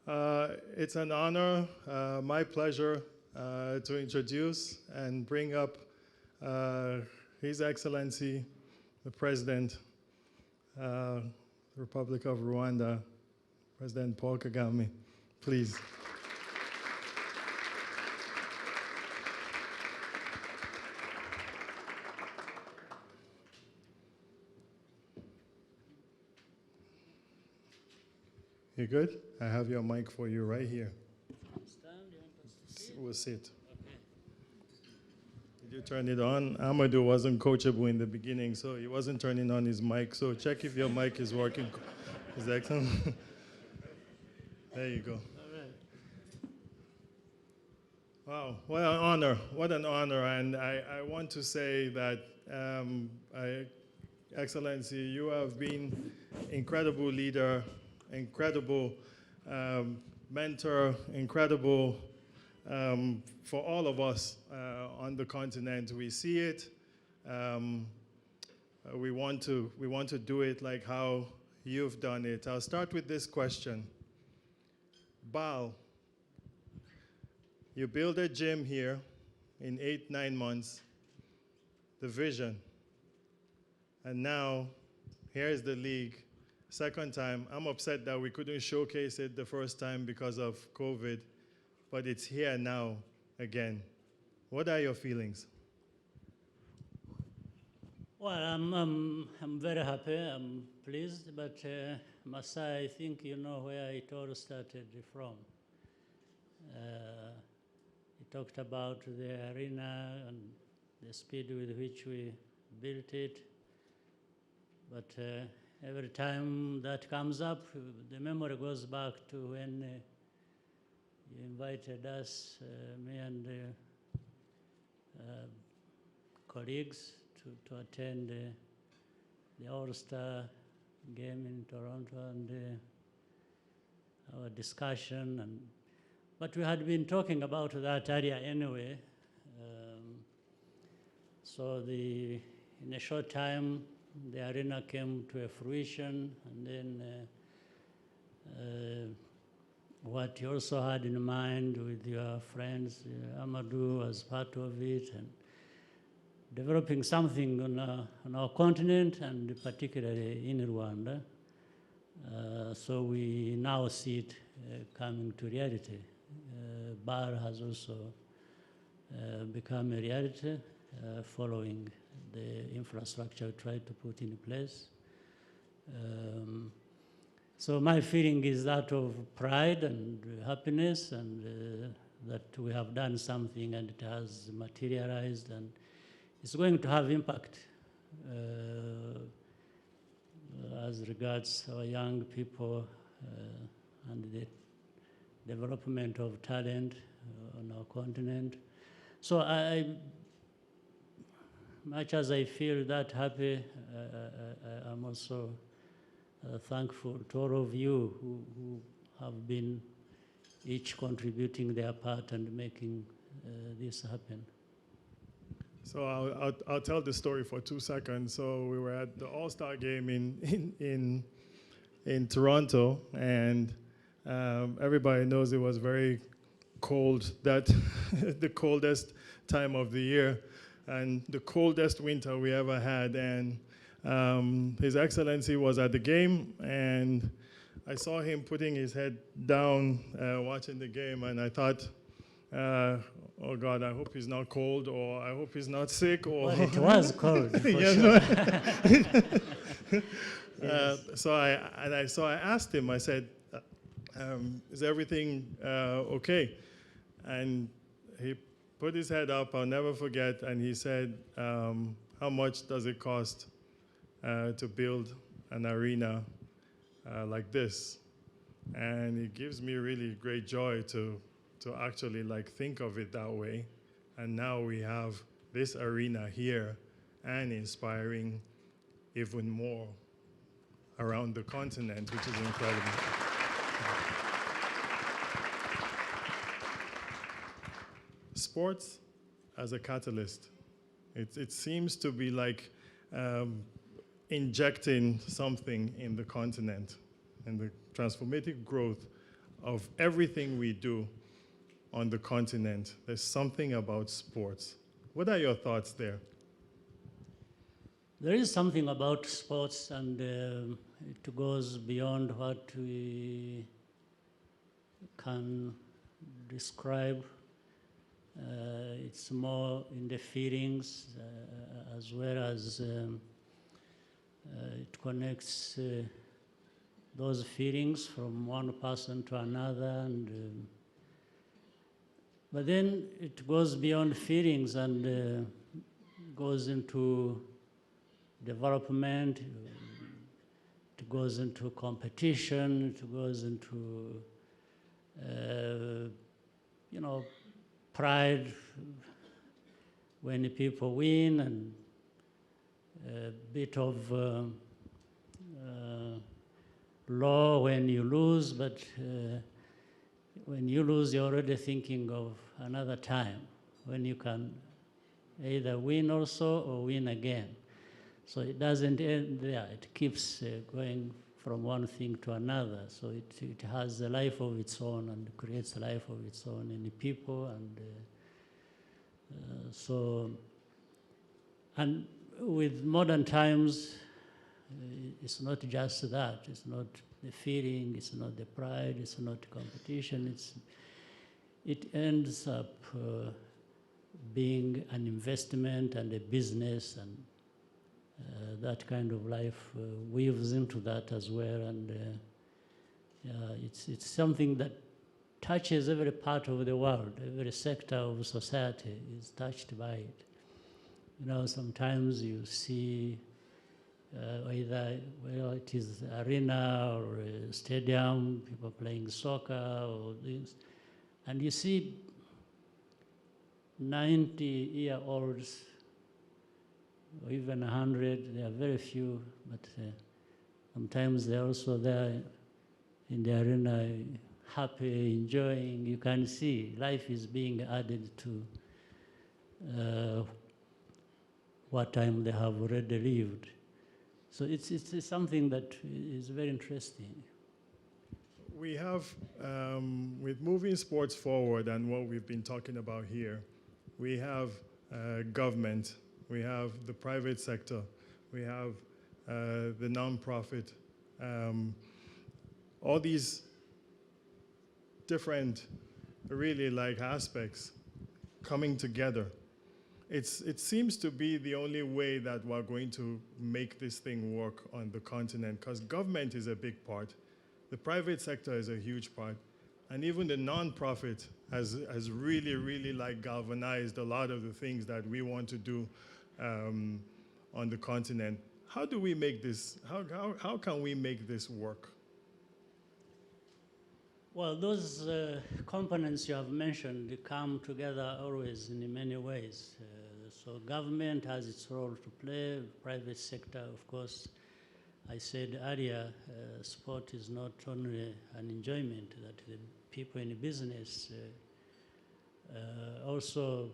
It's an honor, my pleasure, to introduce and bring up His Excellency, the President, the Republic of Rwanda, President Paul Kagame. Please. You good? I have your mic for you right here. Stand, you want us to sit? We'll sit. Okay. Did you turn it on? Amadou wasn't coachable in the beginning, so he wasn't turning on his mic. So check if your mic is working. Is that excellent? There you go. All right. Wow, what an honor. What an honor. And I want to say that, Excellency, you have been incredible leader, incredible mentor, incredible for all of us on the continent. We see it. We want to do it like how you've done it. I'll start with this question. Bal, you build a gym here in 8-9 months, the vision, and now here's the league. Second time. I'm upset that we couldn't showcase it the first time because of COVID, but it's here now again. What are your feelings? Well, I'm very happy. I'm pleased, but Masai, I think you know where it all started from. He talked about the arena and the speed with which we built it, but every time that comes up, the memory goes back to when you invited us, me and colleagues, to attend the All-Star game in Toronto, and our discussion. But we had been talking about that area anyway. So in a short time, the arena came to a fruition, and then what you also had in mind with your friends, Amadou was part of it, and developing something on our continent, and particularly in Rwanda. So we now see it coming to reality. Bar has also become a reality following the infrastructure we tried to put in place. So my feeling is that of pride and happiness, and that we have done something and it has materialized, and it's going to have impact as regards our young people and the development of talent on our continent. So much as I feel that happy, I'm also thankful to all of you who have been each contributing their part and making this happen. So I'll tell the story for 2 seconds. So we were at the All-Star game in Toronto, and everybody knows it was very cold, that the coldest time of the year, and the coldest winter we ever had. And His Excellency was at the game, and I saw him putting his head down watching the game, and I thought, oh God, I hope he's not cold, or I hope he's not sick, or... Well, it was cold, for yes, sure. So I asked him, I said, is everything okay? And he put his head up, I'll never forget, and he said, how much does it cost to build an arena like this? And it gives me really great joy to actually think of it that way. And now we have this arena here and inspiring even more around the continent, which is incredible. Sports as a catalyst. It seems to be like injecting something in the continent and the transformative growth of everything we do on the continent, there's something about sports. What are your thoughts there? There is something about sports, and it goes beyond what we can describe. It's more in the feelings, as well as it connects those feelings from one person to another, and but then it goes beyond feelings and goes into development, it goes into competition, it goes into, pride when people win, and a bit of law when you lose, but when you lose, you're already thinking of another time when you can either win also or win again. So it doesn't end there. It keeps going from one thing to another. So it has a life of its own and creates a life of its own in the people. And with modern times, it's not just that. It's not the feeling, it's not the pride, it's not competition. It ends up being an investment and a business, and that kind of life weaves into that as well. And it's something that touches every part of the world. Every sector of society is touched by it. Sometimes you see either, it is arena or a stadium, people playing soccer or this, and you see 90-year-olds or even 100, there are very few, but sometimes they're also there in the arena, happy, enjoying. You can see life is being added to what time they have already lived. So it's something that is very interesting. We have, with moving sports forward and what we've been talking about here, we have government, we have the private sector, we have the nonprofit, all these different, really aspects coming together. It seems to be the only way that we're going to make this thing work on the continent, because government is a big part, the private sector is a huge part, and even the nonprofit has really galvanized a lot of the things that we want to do on the continent. How do we make this? How can we make this work? Well, those components you have mentioned, they come together always in many ways. So government has its role to play, private sector, of course. I said earlier, sport is not only an enjoyment that the people in business also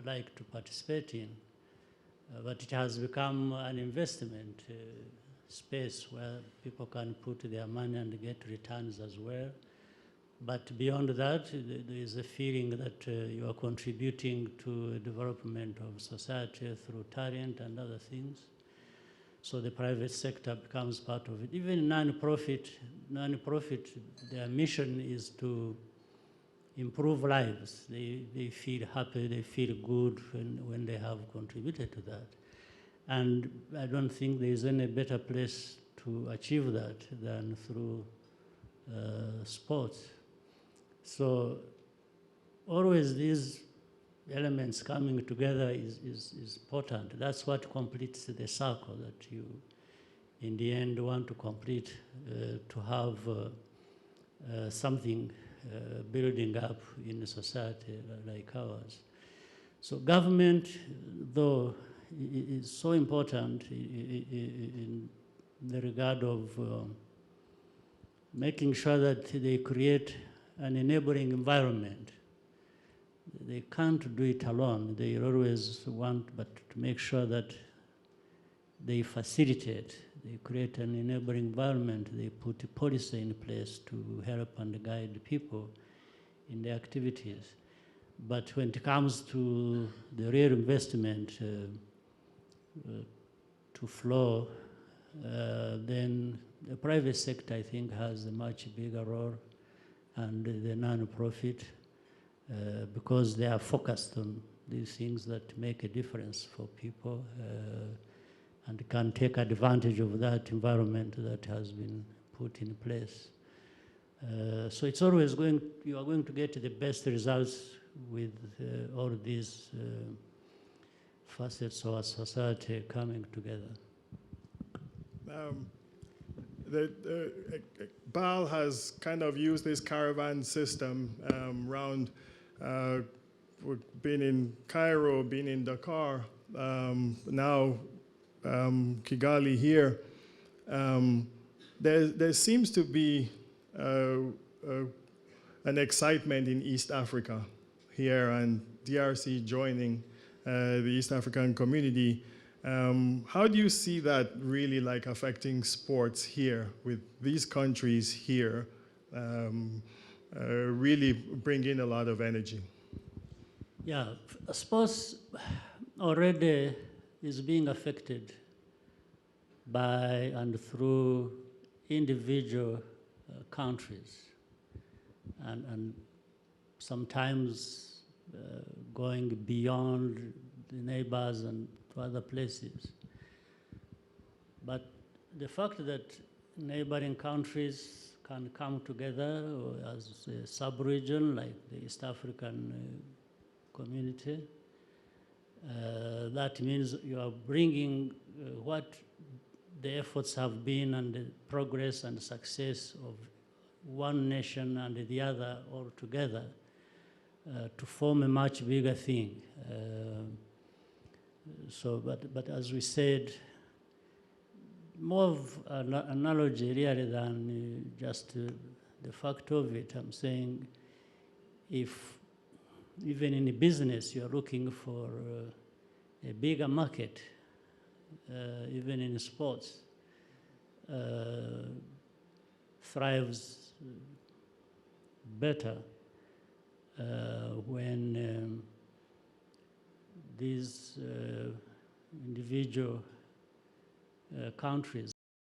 like to participate in, but it has become an investment space where people can put their money and get returns as well. But beyond that, there is a feeling that you are contributing to the development of society through talent and other things. So the private sector becomes part of it. Even non-profit, their mission is to improve lives. They feel happy, they feel good when they have contributed to that. And I don't think there is any better place to achieve that than through sports. So always these elements coming together is important. That's what completes the circle that you, in the end, want to complete, to have something building up in a society like ours. So government, though, is so important in the regard of making sure that they create an enabling environment. They can't do it alone. They always want, but to make sure that they facilitate They create an enabling environment. They put a policy in place to help and guide people in their activities. But when it comes to the real investment to flow, then the private sector, I think, has a much bigger role, and the non-profit, because they are focused on these things that make a difference for people and can take advantage of that environment that has been put in place. So it's always you are going to get the best results with all these facets of our society coming together. BAL has kind of used this caravan system around. We've been in Cairo, been in Dakar, now Kigali here. There seems to be an excitement in East Africa here, and DRC joining the East African community. How do you see that really like affecting sports here with these countries here really bringing a lot of energy? Yeah, sports already is being affected by and through individual countries, and sometimes going beyond the neighbors and to other places. But the fact that neighboring countries can come together as a sub-region like the East African community, that means you are bringing what the efforts have been and the progress and success of one nation and the other all together to form a much bigger thing. But as we said, more of an analogy really than just the fact of it. I'm saying if even in a business you're looking for a bigger market, even in sports, thrives better when these individual countries